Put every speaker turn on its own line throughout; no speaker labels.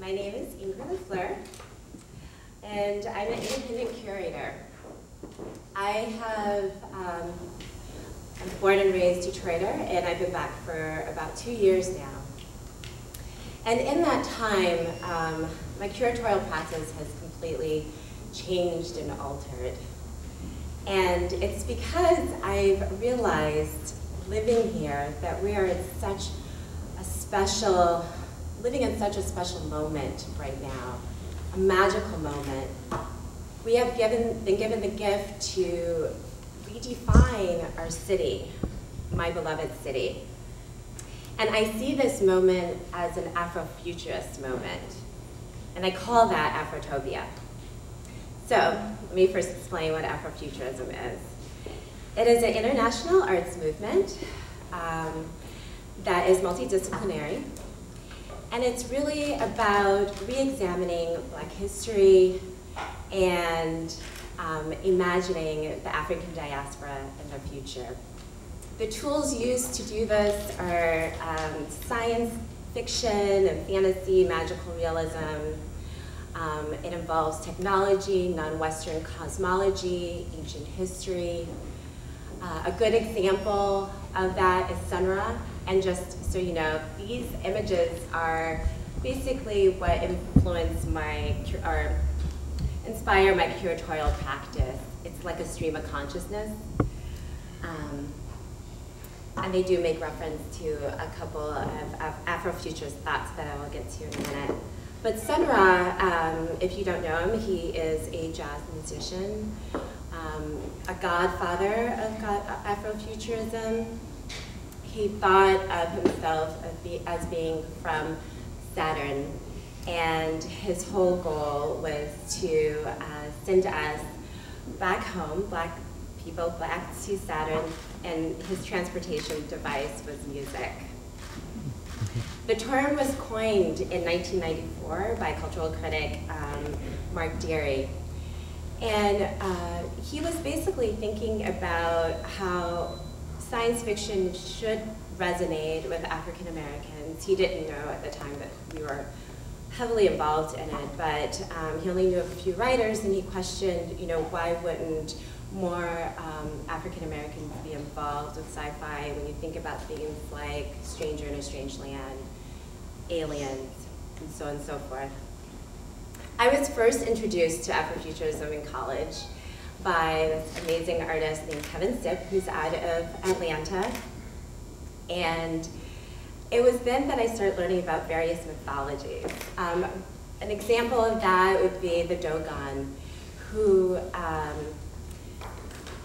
My name is Ingrid Lafleur, and I'm an independent curator. I'm born and raised Detroiter, and I've been back for about 2 years now. And in that time, my curatorial practice has completely changed and altered. And it's because I've realized living here that we are in such a special living in such a special moment right now, a magical moment. We have been given the gift to redefine our city, my beloved city. And I see this moment as an Afrofuturist moment, and I call that Afrotopia. So let me first explain what Afrofuturism is. It is an international arts movement that is multidisciplinary. And it's really about re-examining Black history and imagining the African diaspora in the future. The tools used to do this are science fiction and fantasy, magical realism. It involves technology, non-Western cosmology, ancient history. A good example of that is Sunra. And just so you know, these images are basically what inspire my curatorial practice. It's like a stream of consciousness. And they do make reference to a couple of Afrofuturist thoughts that I will get to in a minute. But Sunra, if you don't know him, he is a jazz musician, a godfather of Afrofuturism. He thought of himself as being from Saturn, and his whole goal was to send us back home, Black people, back to Saturn, and his transportation device was music. The term was coined in 1994 by cultural critic Mark Deary, and he was basically thinking about how science fiction should resonate with African Americans. He didn't know at the time that we were heavily involved in it, but he only knew of a few writers, and he questioned, why wouldn't more African Americans be involved with sci-fi when you think about themes like Stranger in a Strange Land, Aliens, and so on and so forth. I was first introduced to Afrofuturism in college by this amazing artist named Kevin Stipp, who's out of Atlanta. And it was then that I started learning about various mythologies. An example of that would be the Dogon, who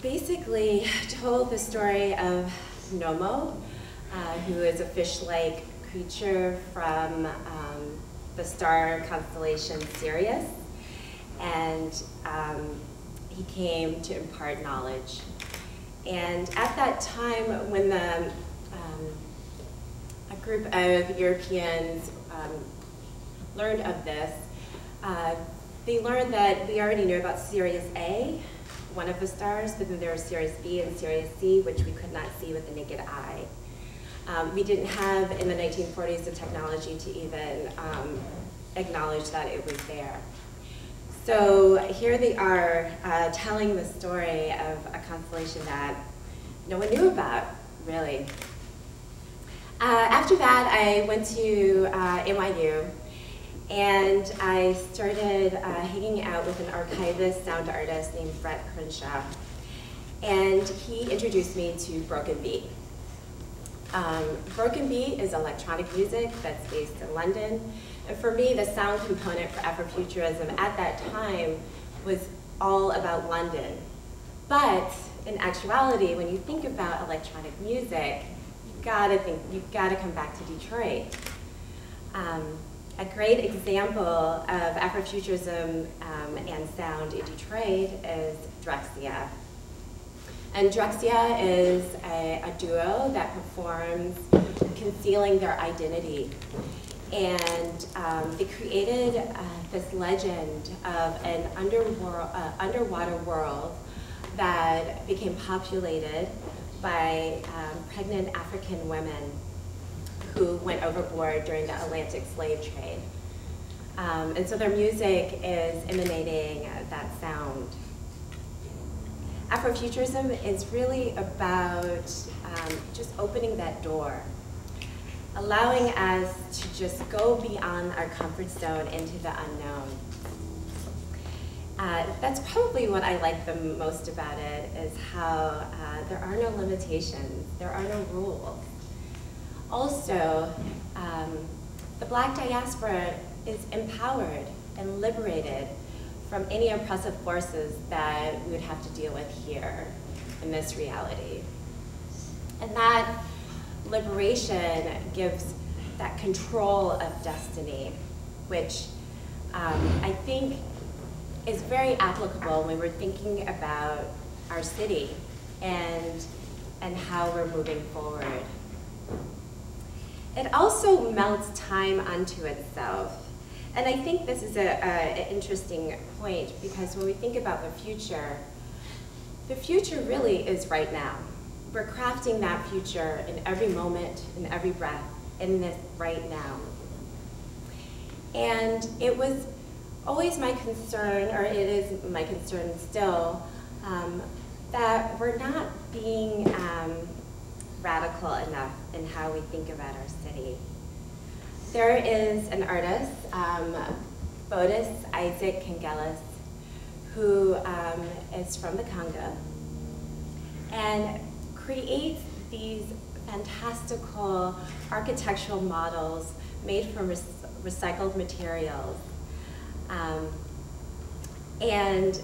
basically told the story of Nomo, who is a fish-like creature from the star constellation Sirius. And he came to impart knowledge. And at that time, when a group of Europeans learned of this, they learned that we already knew about Sirius A, one of the stars, but then there was Sirius B and Sirius C, which we could not see with the naked eye. We didn't have, in the 1940s, the technology to even acknowledge that it was there. So here they are telling the story of a constellation that no one knew about, really. After that, I went to NYU, and I started hanging out with an archivist sound artist named Brett Crenshaw. And he introduced me to Broken Beat. Broken Beat is electronic music that's based in London. And for me, the sound component for Afrofuturism at that time was all about London. But in actuality, when you think about electronic music, you've got to come back to Detroit. A great example of Afrofuturism and sound in Detroit is Drexcia. And Drexcia is a duo that performs concealing their identity. And they created this legend of an underwater world that became populated by pregnant African women who went overboard during the Atlantic slave trade. And so their music is emanating that sound. Afrofuturism is really about just opening that door, allowing us to just go beyond our comfort zone into the unknown. That's probably what I like the most about it, is how there are no limitations, there are no rules. Also, the Black diaspora is empowered and liberated from any oppressive forces that we would have to deal with here in this reality. And that liberation gives that control of destiny, which I think is very applicable when we're thinking about our city and how we're moving forward. It also melts time onto itself. And I think this is an interesting point, because when we think about the future really is right now. We're crafting that future in every moment, in every breath, in this right now. And it was always my concern, or it is my concern still, that we're not being radical enough in how we think about our city. There is an artist, Boris Isaac Kangelis, who is from the Congo and creates these fantastical architectural models made from recycled materials. And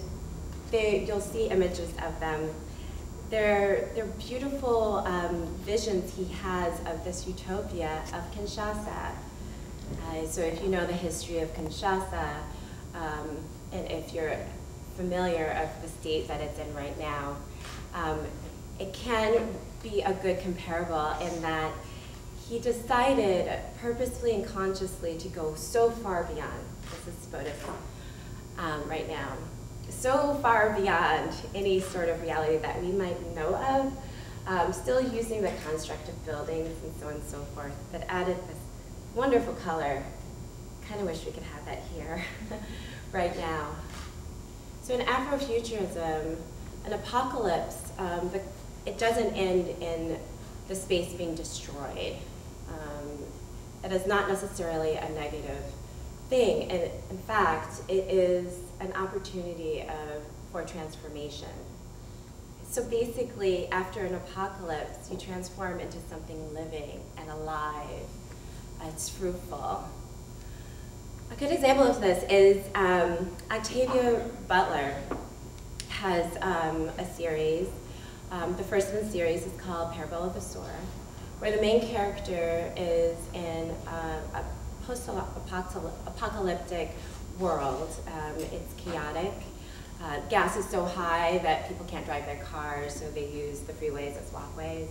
you'll see images of them. They're beautiful visions he has of this utopia of Kinshasa. So if you know the history of Kinshasa, and if you're familiar of the state that it's in right now, it can be a good comparable in that he decided purposefully and consciously to go so far beyond, this is Spotify right now, so far beyond any sort of reality that we might know of, still using the construct of buildings and so on and so forth, that added this wonderful color. Kind of wish we could have that here right now. So in Afrofuturism, an apocalypse, it doesn't end in the space being destroyed. It is not necessarily a negative thing, and in fact, it is an opportunity for transformation. So basically, after an apocalypse, you transform into something living and alive. It's fruitful. A good example of this is Octavia Butler has a series. The first in the series is called Parable of the Sower, where the main character is in a post-apocalyptic world. It's chaotic. Gas is so high that people can't drive their cars, so they use the freeways as walkways.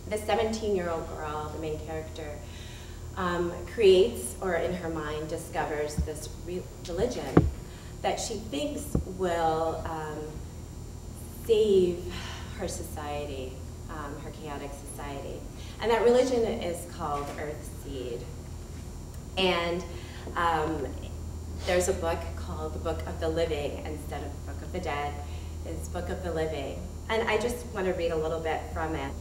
The 17-year-old girl, the main character, creates, or in her mind, discovers this religion that she thinks will save her society, her chaotic society. And that religion is called Earthseed. And there's a book called the Book of the Living instead of the Book of the Dead. It's Book of the Living. And I just want to read a little bit from it.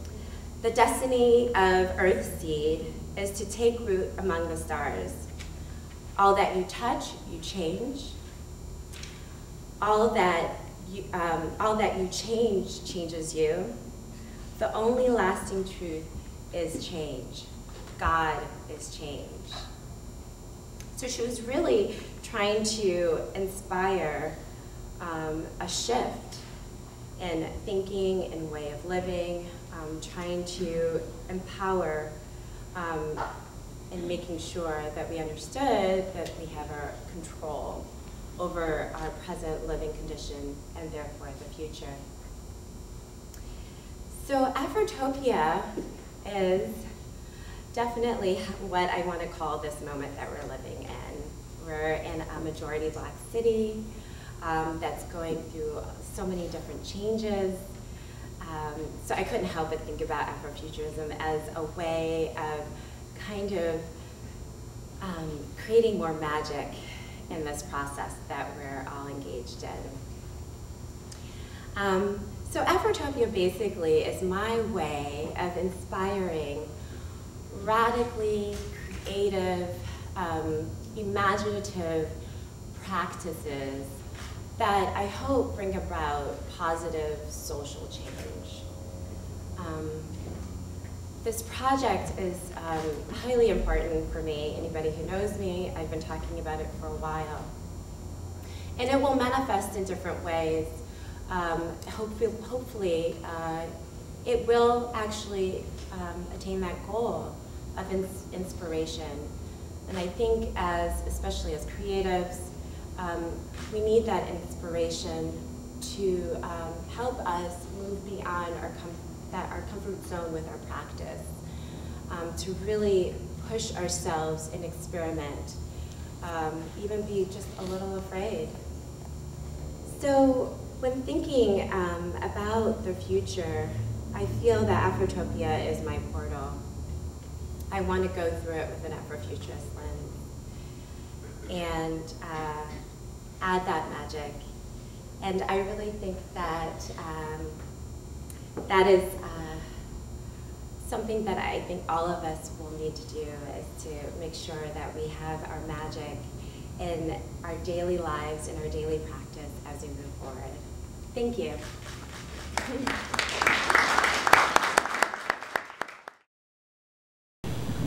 The destiny of Earthseed is to take root among the stars. All that you touch, you change. All that you change changes you. The only lasting truth is change. God is change. So she was really trying to inspire a shift in thinking and way of living, trying to empower and making sure that we understood that we have our control over our present living condition and therefore the future. So Afrotopia is definitely what I want to call this moment that we're living in. We're in a majority Black city that's going through so many different changes. So I couldn't help but think about Afrofuturism as a way of kind of creating more magic in this process that we're all engaged in. So Afrotopia basically is my way of inspiring radically creative, imaginative practices that I hope bring about positive social change. This project is highly important for me. Anybody who knows me, I've been talking about it for a while. And it will manifest in different ways. Hopefully, it will actually attain that goal of inspiration. And I think especially as creatives, we need that inspiration to help us move beyond our comfort zone with our practice, to really push ourselves and experiment, even be just a little afraid. So when thinking about the future, I feel that Afrotopia is my portal. I want to go through it with an Afrofuturist lens and add that magic. And I really think that that is something that I think all of us will need to do, is to make sure that we have our magic in our daily lives and our daily practice as we move forward. Thank you.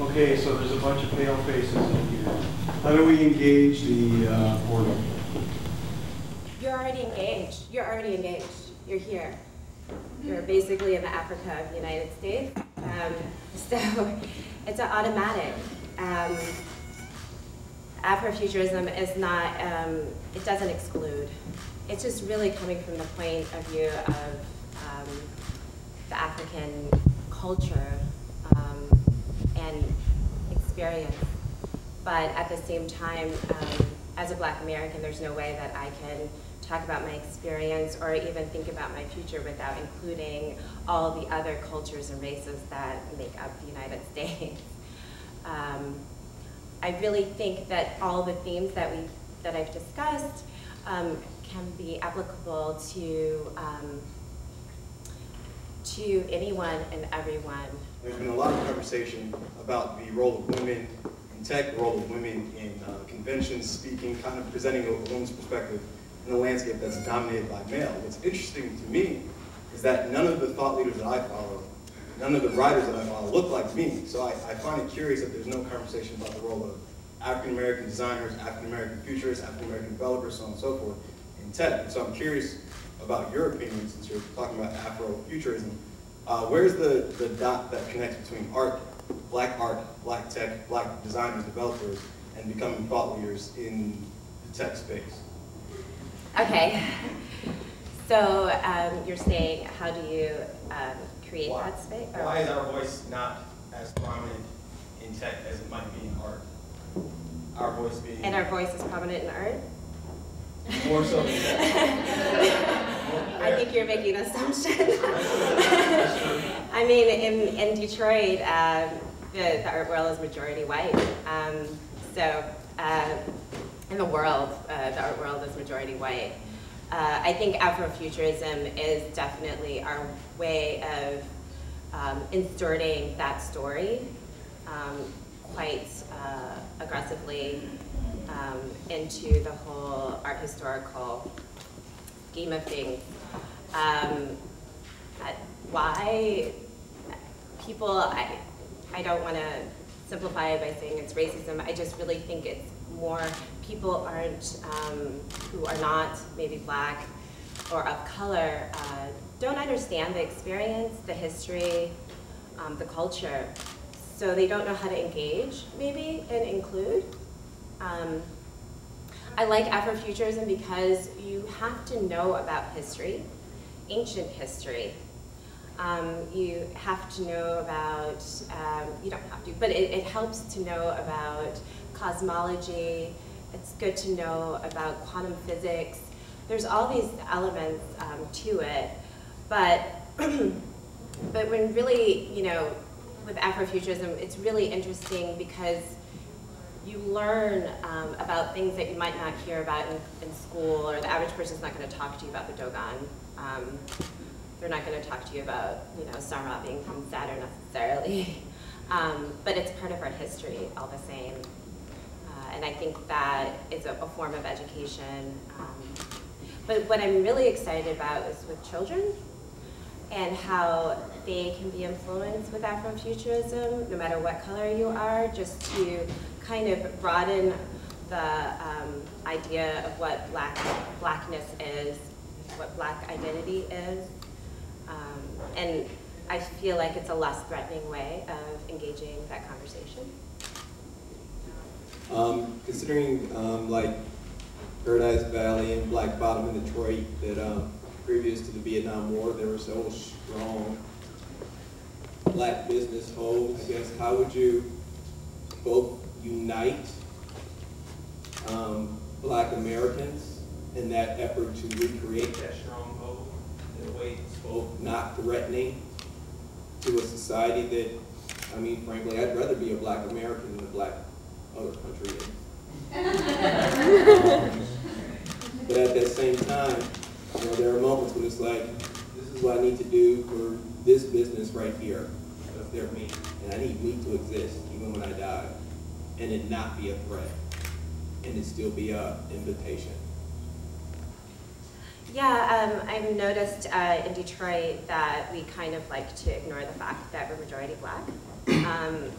Okay, so there's a bunch of pale faces in here. How do we engage the portal?
You're already engaged. You're already engaged. You're here. You're basically in the Africa of the United States. So it's an automatic. Afrofuturism is not, it doesn't exclude. It's just really coming from the point of view of the African culture and experience. But at the same time, as a Black American, there's no way that I can talk about my experience or even think about my future without including all the other cultures and races that make up the United States. I really think that all the themes that I've discussed can be applicable to anyone and everyone.
There's been a lot of conversation about the role of women in tech, the role of women in conventions, speaking, kind of presenting a woman's perspective in a landscape that's dominated by male. What's interesting to me is that none of the thought leaders that I follow, none of the writers that I follow look like me. So I find it curious that there's no conversation about the role of African-American designers, African-American futurists, African-American developers, so on and so forth in tech. And so I'm curious about your opinion, since you're talking about Afrofuturism. Where's the dot that connects between art, Black tech, Black designers, developers, and becoming thought leaders in the tech space?
Okay, so you're saying, how do you create that space? Or
why is our voice not as prominent in tech as it might be in art? Our voice being...
And our voice is prominent in art?
More so than tech.
I think you're making an assumption. I mean, in Detroit, the art world is majority white. In the world, the art world is majority white. I think Afrofuturism is definitely our way of inserting that story quite aggressively into the whole art historical scheme of things. Why people, I don't want to simplify it by saying it's racism. I just really think it's more people who are not maybe Black or of color don't understand the experience, the history, the culture. so they don't know how to engage, maybe, and include. I like Afrofuturism because you have to know about history, ancient history. You have to know about, you don't have to, but it helps to know about cosmology. It's good to know about quantum physics. There's all these elements to it, but but when really, you know, with Afrofuturism, it's really interesting because you learn about things that you might not hear about in school, or the average person's not going to talk to you about the Dogon. They're not going to talk to you about, you know, Samra being from Saturn necessarily, but it's part of our history all the same. And I think that is a form of education. But what I'm really excited about is with children and how they can be influenced with Afrofuturism, no matter what color you are, just to kind of broaden the idea of what blackness is, what black identity is. And I feel like it's a less threatening way of engaging that conversation.
Considering like Paradise Valley and Black Bottom in Detroit, that previous to the Vietnam War, there were so strong black business holds, I guess, how would you both unite black Americans in that effort to recreate that stronghold in a way that's both not threatening to a society that, I mean, frankly, I'd rather be a black American than a black other country. But at that same time, you know, there are moments when it's like, this is what I need to do for this business right here, because they're me, and I need me to exist even when I die, and it not be a threat, and it still be an invitation.
Yeah, I've noticed in Detroit that we kind of like to ignore the fact that we're majority black.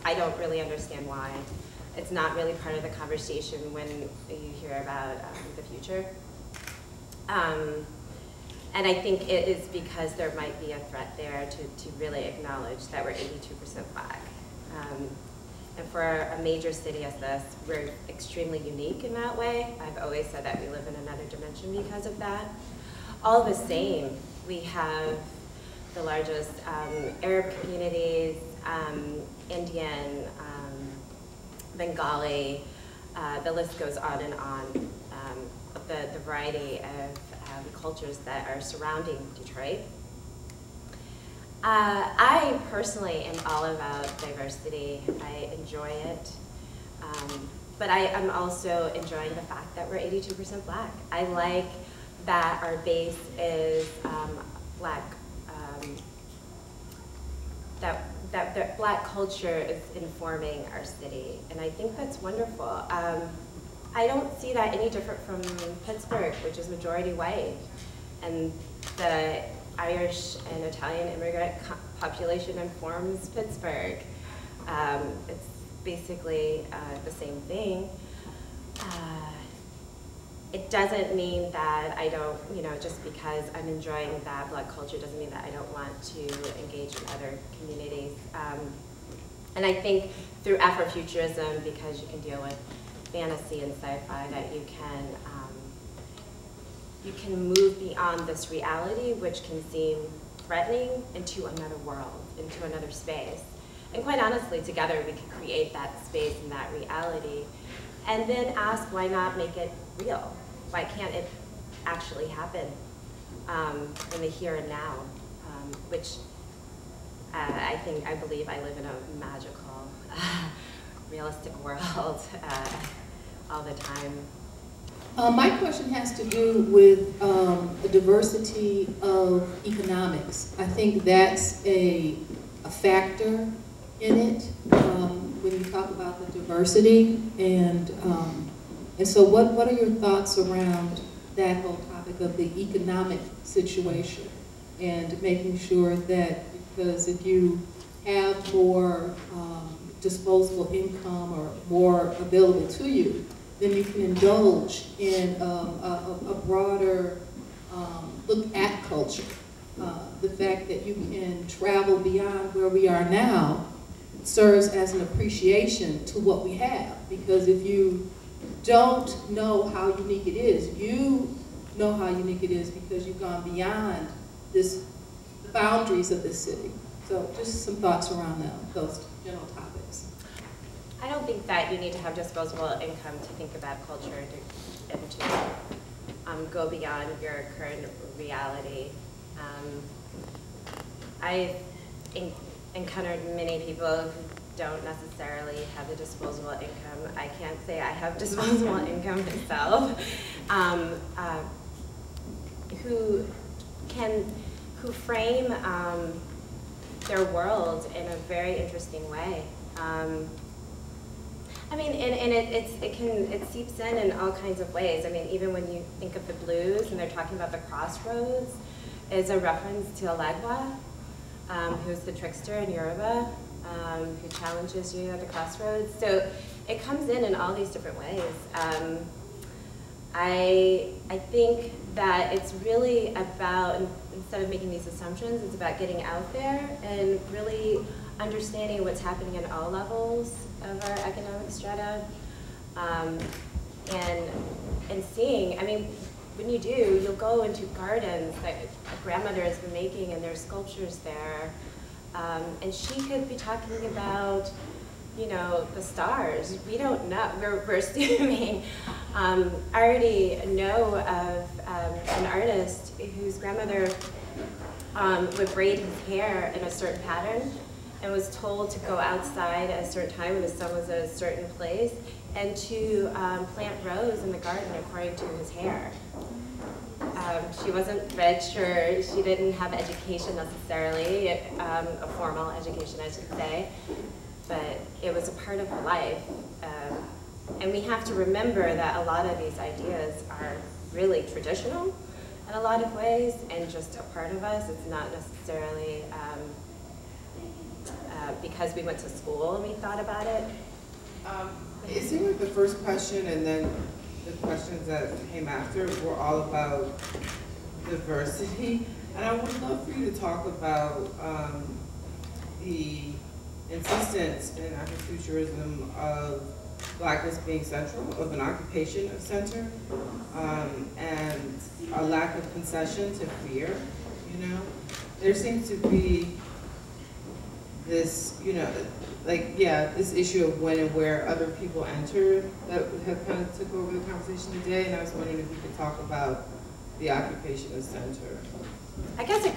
I don't really understand why. It's not really part of the conversation when you hear about the future. And I think it is because there might be a threat there to really acknowledge that we're 82% black. And for a major city as this, we're extremely unique in that way. I've always said that we live in another dimension because of that. All the same, we have the largest Arab communities, Indian, Bengali, the list goes on and on, the variety of cultures that are surrounding Detroit. I personally am all about diversity. I enjoy it. But I am also enjoying the fact that we're 82% black. I like that our base is black, that black culture is informing our city, and I think that's wonderful. I don't see that any different from Pittsburgh, which is majority white, and the Irish and Italian immigrant population informs Pittsburgh. It's basically the same thing. It doesn't mean that I don't, you know, just because I'm enjoying that black culture doesn't mean that I don't want to engage in other communities. And I think through Afrofuturism, because you can deal with fantasy and sci-fi, that you can move beyond this reality, which can seem threatening, into another world, into another space. And quite honestly, together we can create that space and that reality. And then ask, why not make it real? Why can't it actually happen in the here and now? Which I believe I live in a magical, realistic world all the time.
My question has to do with the diversity of economics. I think that's a factor in it when you talk about the diversity, and so what are your thoughts around that whole topic of the economic situation and making sure that, because if you have more disposable income or more available to you, then you can indulge in a broader look at culture. The fact that you can travel beyond where we are now serves as an appreciation to what we have. Because if you don't know how unique it is, you know how unique it is because you've gone beyond the boundaries of this city. So just some thoughts around those general topics.
I don't think that you need to have disposable income to think about culture and to go beyond your current reality. I've encountered many people who don't necessarily have the disposable income. I can't say I have disposable income myself. Who frame their world in a very interesting way. I mean, and it seeps in all kinds of ways. I mean, even when you think of the blues and they're talking about the crossroads, is a reference to Alagwa, who's the trickster in Yoruba, who challenges you at the crossroads. So it comes in all these different ways. I think that it's really about, instead of making these assumptions, it's about getting out there and really understanding what's happening at all levels of our economic strata, and seeing, I mean, when you do, you'll go into gardens that a grandmother has been making and there's sculptures there, and she could be talking about, you know, the stars. We don't know, we're assuming. I already know of an artist whose grandmother would braid his hair in a certain pattern and was told to go outside at a certain time when the sun was at a certain place and to plant rose in the garden according to his hair. She wasn't rich, or she didn't have education necessarily, a formal education I should say, but it was a part of her life. And we have to remember that a lot of these ideas are really traditional in a lot of ways and just a part of us. It's not necessarily because we went to school and we thought about it.
It seemed like the first question and then the questions that came after were all about diversity. And I would love for you to talk about the insistence in Afrofuturism of Blackness being central, of an occupation of center, and a lack of concession to fear, you know? There seems to be this, you know, like, yeah, this issue of when and where other people enter that have kind of took over the conversation today, and I was wondering if you could talk about the occupation of center.
I guess a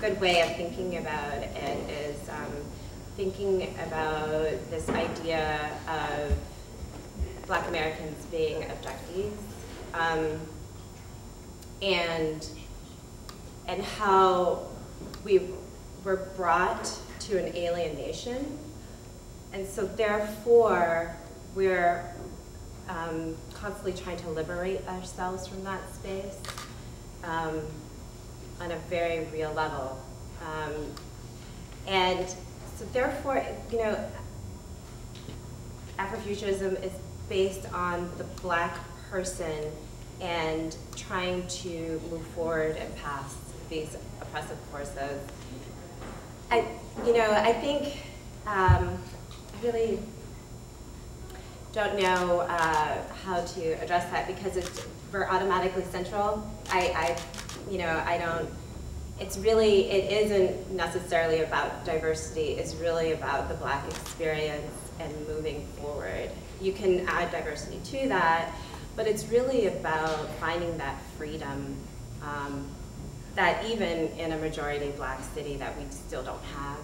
good way of thinking about it is thinking about this idea of Black Americans being abductees, and how we were brought to an alien nation, and so therefore we're constantly trying to liberate ourselves from that space on a very real level, and so therefore, you know, Afrofuturism is based on the Black person and trying to move forward and past these oppressive forces. I think I really don't know how to address that because we're automatically central. It isn't necessarily about diversity. It's really about the Black experience and moving forward. You can add diversity to that, but it's really about finding that freedom that even in a majority Black city that we still don't have.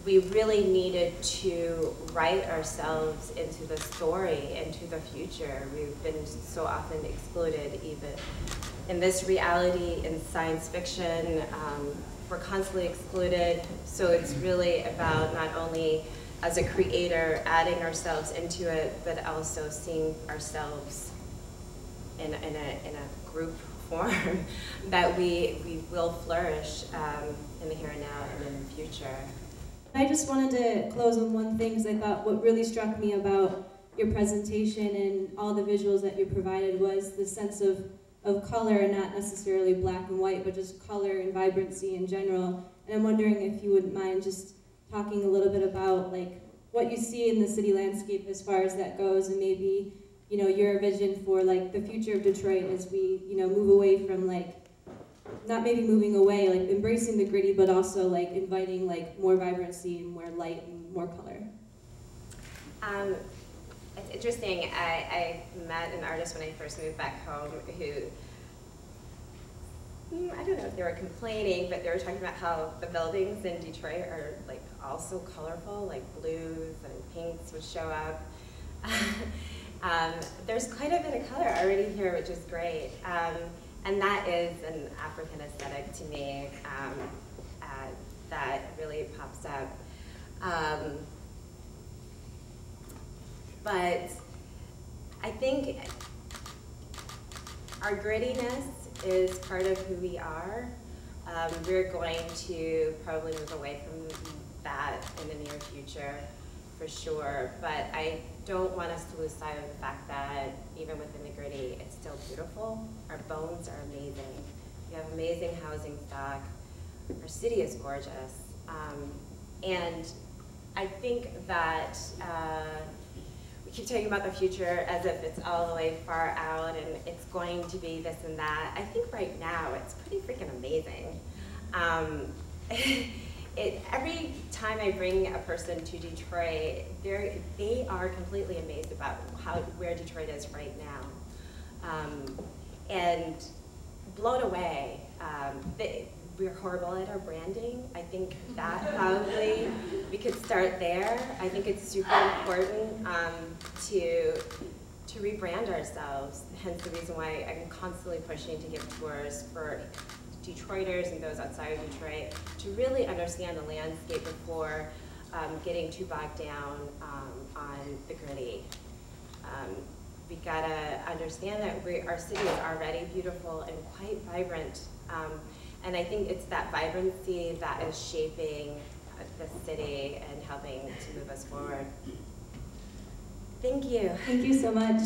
We really needed to write ourselves into the story, into the future. We've been so often excluded even in this reality, in science fiction. We're constantly excluded, so it's really about not only as a creator adding ourselves into it, but also seeing ourselves in a group form that we will flourish in the here and now and in the future.
I just wanted to close on one thing, because I thought what really struck me about your presentation and all the visuals that you provided was the sense of color, and not necessarily black and white, but just color and vibrancy in general. And I'm wondering if you wouldn't mind just talking a little bit about like what you see in the city landscape as far as that goes, and maybe, you know, your vision for like the future of Detroit as we, you know, move away from like, not maybe moving away, like embracing the gritty, but also like inviting like more vibrancy and more light and more color.
It's interesting. I met an artist when I first moved back home who, I don't know if they were complaining, but they were talking about how the buildings in Detroit are like all so colorful, like blues and pinks would show up. There's quite a bit of color already here, which is great. And that is an African aesthetic to me that really pops up. But I think our grittiness is part of who we are. We're going to probably move away from that in the near future, for sure. But I don't want us to lose sight of the fact that even within the gritty, it's still beautiful. Our bones are amazing. We have amazing housing stock. Our city is gorgeous. And I think that we keep talking about the future as if it's all the way far out and it's going to be this and that. I think right now it's pretty freaking amazing. Every time I bring a person to Detroit, they are completely amazed about where Detroit is right now, and blown away. We're horrible at our branding. I think that probably we could start there. I think it's super important to rebrand ourselves. Hence the reason why I'm constantly pushing to give tours for Detroiters and those outside of Detroit to really understand the landscape before getting too bogged down on the gritty. We gotta understand that our city is already beautiful and quite vibrant. And I think it's that vibrancy that is shaping the city and helping to move us forward. Thank you.
Thank you so much.